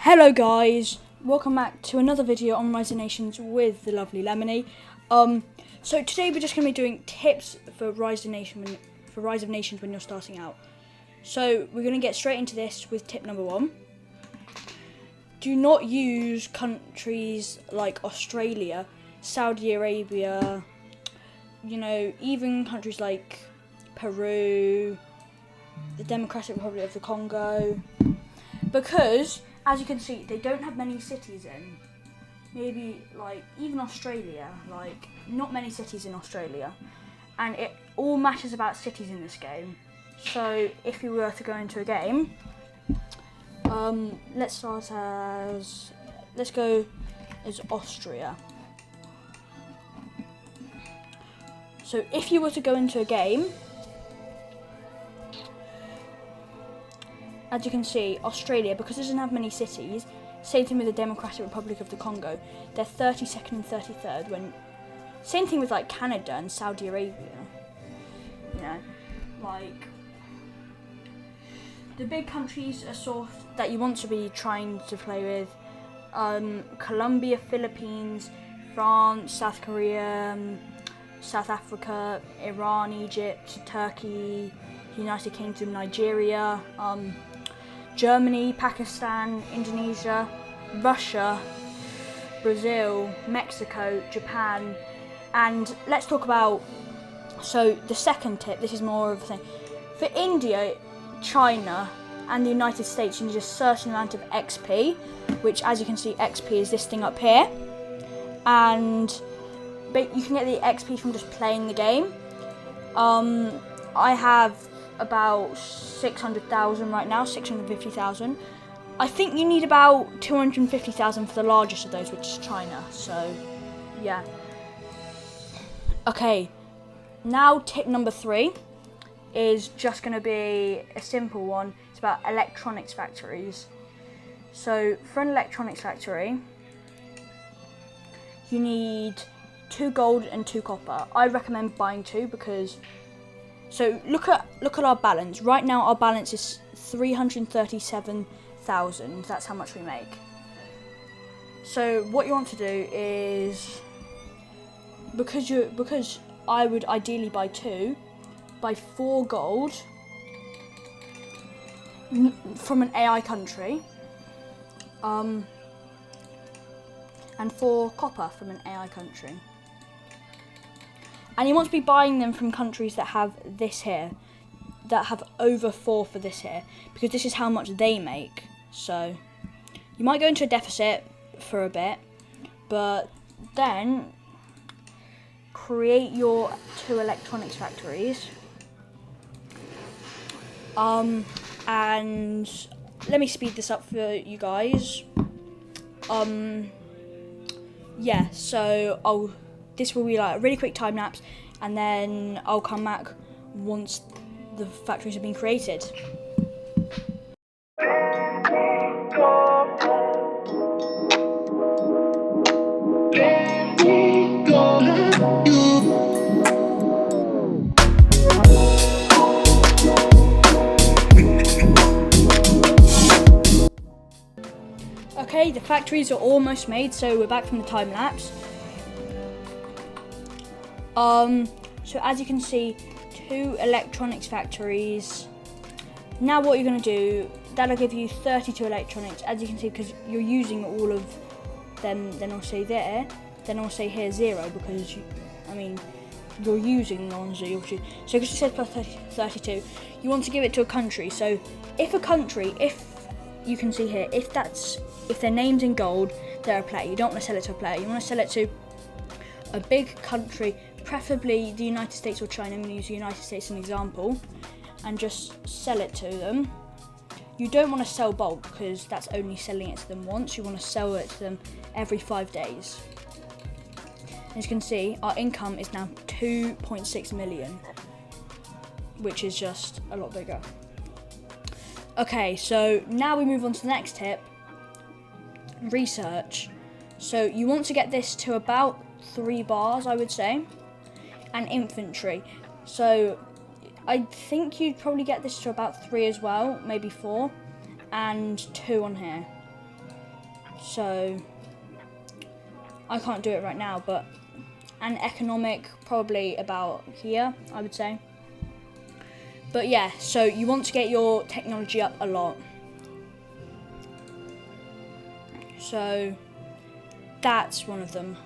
Hello guys, welcome back to another video on Rise of Nations with the lovely Lemony. So today we're just going to be doing tips for Rise of Nations when you're starting out. So we're going to get straight into this with tip number 1. Do not use countries like Australia, Saudi Arabia, even countries like Peru, the Democratic Republic of the Congo, because as you can see, they don't have many cities in. Maybe even Australia, not many cities in Australia. And it all matters about cities in this game. So if you were to go into a game, let's go as Austria. So if you were to go into a game, as you can see, Australia, because it doesn't have many cities, same thing with the Democratic Republic of the Congo, they're 32nd and 33rd, same thing with Canada and Saudi Arabia. The big countries are that you want to be trying to play with, Colombia, Philippines, France, South Korea, South Africa, Iran, Egypt, Turkey, United Kingdom, Nigeria, Germany, Pakistan, Indonesia, Russia, Brazil, Mexico, Japan, and let's talk about, so the second tip, this is more of a thing. For India, China, and the United States, you need a certain amount of XP, which as you can see, XP is this thing up here, but you can get the XP from just playing the game. I have about 600,000 right now, 650,000. I think you need about 250,000 for the largest of those, which is China. So, yeah. Okay, now tip number 3 is just going to be a simple one. It's about electronics factories. So, for an electronics factory, you need 2 gold and 2 copper. I recommend buying 2 because. So look at our balance. Right now our balance is 337,000. That's how much we make. So what you want to do is, because I would ideally buy 2, buy 4 gold from an AI country, and 4 copper from an AI country. And you want to be buying them from countries that have this here, that have over 4 for this here, because this is how much they make. So you might go into a deficit for a bit, but then create your 2 electronics factories. And let me speed this up for you guys. Yeah, so this will be a really quick time lapse, and then I'll come back once the factories have been created. Okay, the factories are almost made, so we're back from the time lapse. So as you can see, 2 electronics factories. Now what you're going to do, that'll give you 32 electronics, as you can see, because you're using all of them. Then I'll say there, then I'll say here 0, because you're using the ones that you're using. So because it says plus 32, you want to give it to a country. So if you can see here, if their name's in gold, they're a player. You don't want to sell it to a player. You want to sell it to a big country, preferably the United States or China. I'm going to use the United States as an example, and just sell it to them. You don't want to sell bulk, because that's only selling it to them once. You want to sell it to them every 5 days. As you can see, our income is now 2.6 million, which is just a lot bigger. Okay, so now we move on to the next tip, research. So you want to get this to about 3 bars, I would say, and infantry. So I think you'd probably get this to about 3 as well, maybe 4, and 2 on here. So I can't do it right now, but and economic probably about here, I would say. But yeah, so you want to get your technology up a lot. So that's one of them.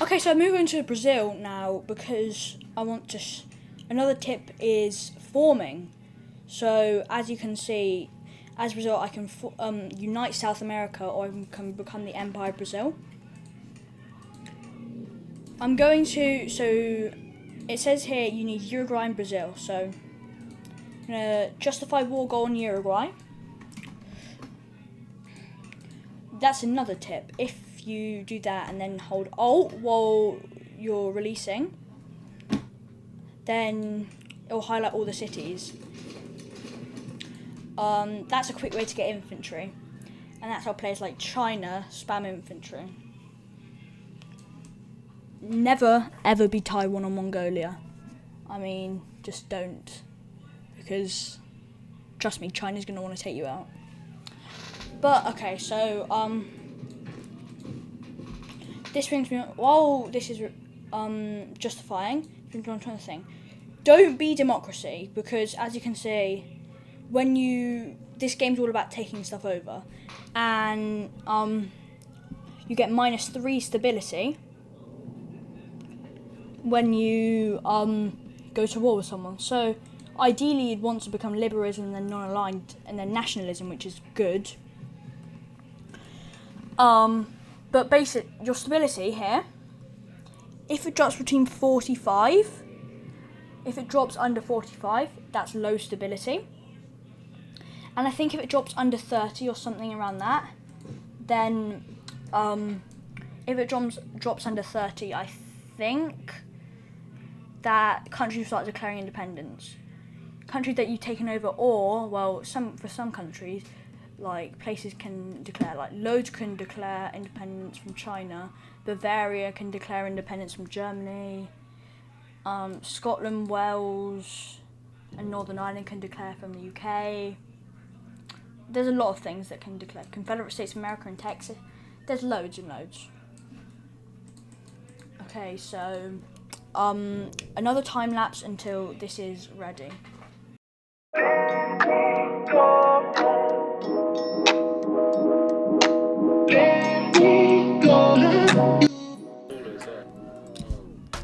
Okay, so I'm moving to Brazil now because I want to. Another tip is forming. So as you can see, as a result, I can unite South America, or I can become the Empire of Brazil. I'm going to. So it says here you need Uruguay and Brazil. So I'm gonna justify war goal in Uruguay. That's another tip. If you do that and then hold Alt while you're releasing, then it will highlight all the cities. That's a quick way to get infantry, and that's how players like China spam infantry. Never ever be Taiwan or Mongolia. I mean, just don't, because trust me, China's gonna want to take you out. But okay, so this brings me. While this is justifying, I'm trying to think. Don't be democracy, because as you can see, when this game's all about taking stuff over, and you get -3 stability when you go to war with someone. So ideally you'd want to become liberalism and then non-aligned and then nationalism, which is good. But your stability here, if it drops between 45, if it drops under 45, that's low stability. And I think if it drops under 30 or something around that, then if it drops under 30, I think that countries start declaring independence. Countries that you've taken over, or, well, for some countries, like places can declare, like Lodz can declare independence from China, Bavaria can declare independence from Germany, Scotland, Wales and Northern Ireland can declare from the UK. There's a lot of things that can declare. Confederate States of America and Texas. There's loads and loads. Okay, so another time lapse until this is ready.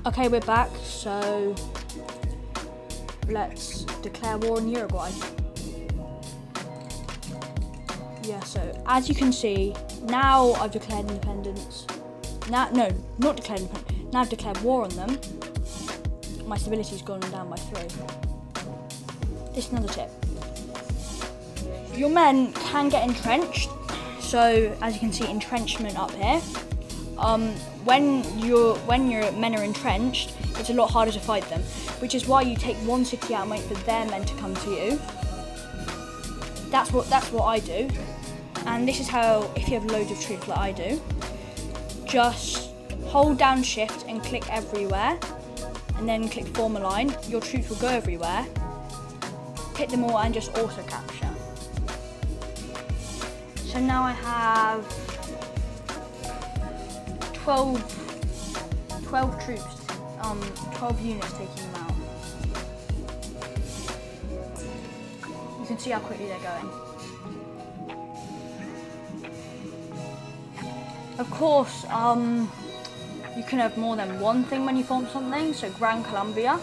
Okay, we're back, so let's declare war on Uruguay. Yeah, so as you can see, now I've declared independence. Not declared independence. Now I've declared war on them. My stability's gone down by 3. This is another tip. Your men can get entrenched. So as you can see, entrenchment up here. When your men are entrenched, it's a lot harder to fight them, which is why you take one city out and wait for their men to come to you. That's what I do, and this is how, if you have loads of troops like I do, just hold down shift and click everywhere, and then click form a line. Your troops will go everywhere, hit them all, and just auto capture. So now I have 12 troops, 12 units taking them out. You can see how quickly they're going. Of course, you can have more than one thing when you form something. So Gran Colombia,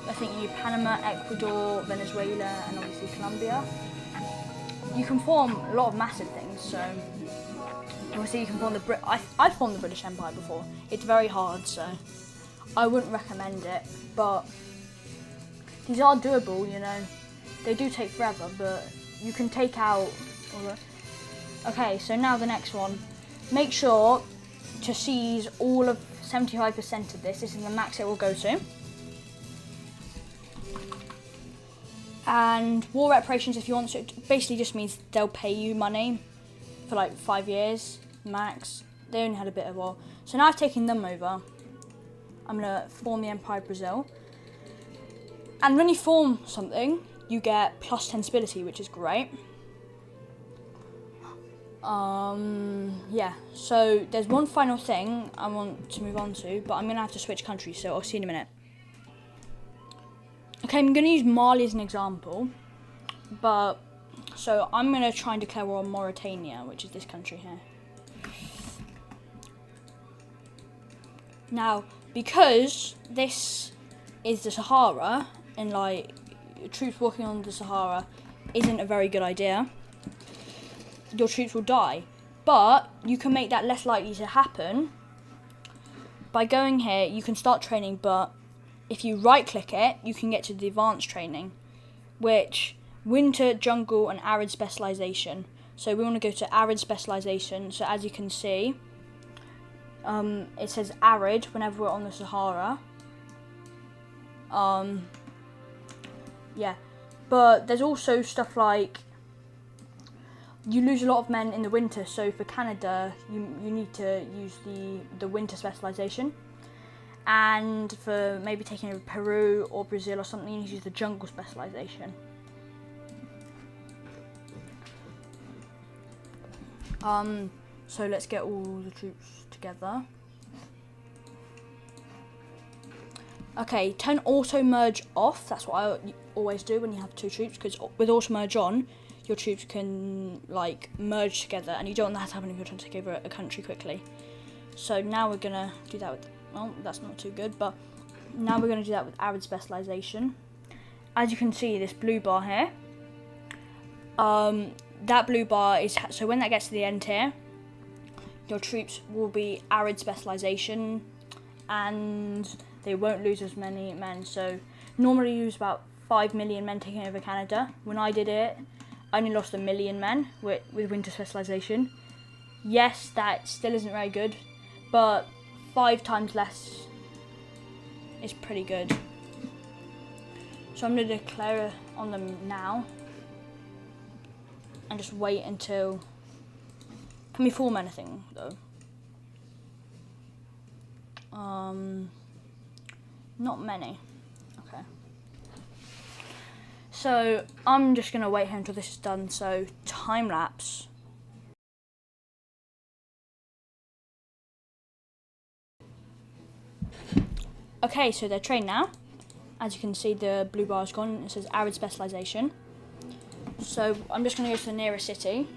I think you need Panama, Ecuador, Venezuela, and obviously Colombia. You can form a lot of massive things. So obviously you can form I've formed the British Empire before. It's very hard, so I wouldn't recommend it. But these are doable, you know. They do take forever, but you can take out all the... Okay, so now the next one. Make sure to seize all of 75% of this. This is the max it will go to. And war reparations, if you want to, it basically just means they'll pay you money for like 5 years max. They only had a bit of war. So now I've taken them over. I'm going to form the Empire of Brazil. And when you form something, you get plus 10 stability, which is great. Yeah, so there's one final thing I want to move on to, but I'm going to have to switch countries, so I'll see you in a minute. Okay, I'm going to use Mali as an example, but so I'm going to try and declare war on Mauritania, which is this country here. Now, because this is the Sahara, and like troops walking on the Sahara isn't a very good idea, your troops will die. But you can make that less likely to happen by going here. You can start training, but if you right click it, you can get to the advanced training, which winter, jungle and arid specialization. So we want to go to arid specialization. So as you can see, it says arid whenever we're on the Sahara. Yeah, but there's also stuff like you lose a lot of men in the winter, so for Canada you need to use the winter specialization, and for maybe taking over Peru or Brazil or something, you need to use the jungle specialization. So let's get all the troops together. Okay, turn auto merge off. That's what I always do when you have two troops, because with auto merge on, your troops can like merge together, and you don't want that to happen if you're trying to take over a country quickly. So now we're gonna do that with, well, that's not too good, but now we're gonna do that with arid specialization. As you can see, this blue bar here, that blue bar is, so when that gets to the end here, your troops will be arid specialization, and they won't lose as many men. So normally you lose about 5 million men taking over Canada. When I did it, I only lost 1 million men with winter specialization. Yes, that still isn't very good, but 5 times less is pretty good. So I'm going to declare on them now and just wait until, can we form anything though? Not many. Okay. So I'm just going to wait here until this is done. So time lapse. Okay, so they're trained now. As you can see, the blue bar is gone. It says arid specialization. So I'm just going to go to the nearest city.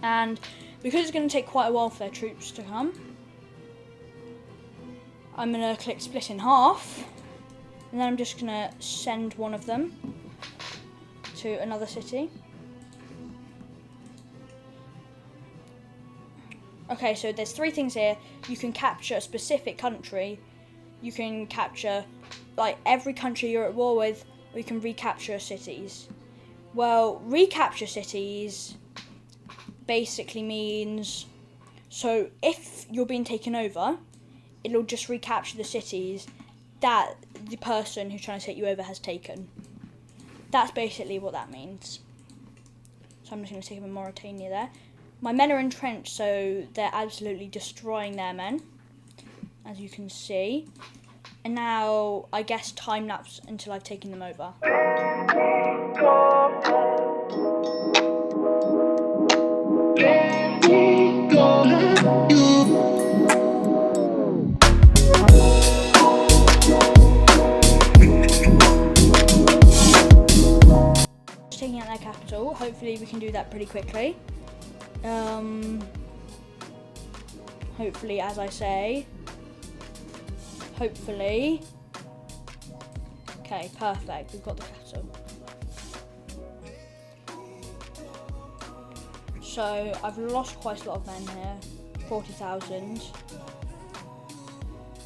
And because it's going to take quite a while for their troops to come, I'm going to click split in half, and then I'm just going to send one of them to another city. Okay, so there's 3 things here. You can capture a specific country, you can capture like every country you're at war with, or you can recapture cities. Well, recapture cities basically means, so if you're being taken over, it'll just recapture the cities that the person who's trying to take you over has taken. That's basically what that means. So I'm just going to take over Mauritania there. My men are entrenched, so they're absolutely destroying their men, as you can see. And now, I guess, time lapse until I've taken them over. Just taking out their capital. Hopefully we can do that pretty quickly. Hopefully, as I say. Hopefully. Okay, perfect. We've got the capital. So I've lost quite a lot of men here, 40,000.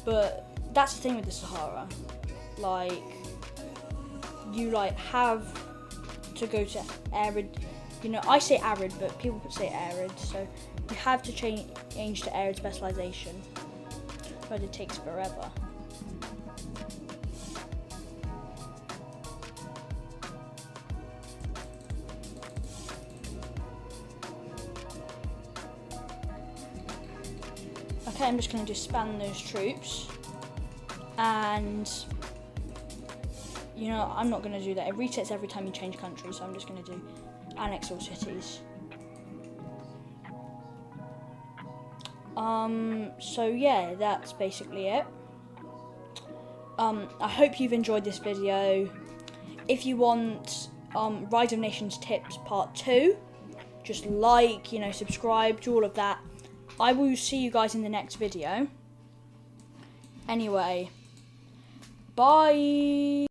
But that's the thing with the Sahara. Like, you like have to go to arid. You know, I say arid, but people say arid. So you have to change to arid specialization, but it takes forever. Okay, I'm just going to disband those troops. And, you know, I'm not going to do that. It resets every time you change country, so I'm just going to do annex all cities. So yeah, that's basically it. I hope you've enjoyed this video. If you want Rise of Nations tips part 2, just like, you know, subscribe, do all of that. I will see you guys in the next video. Anyway, bye.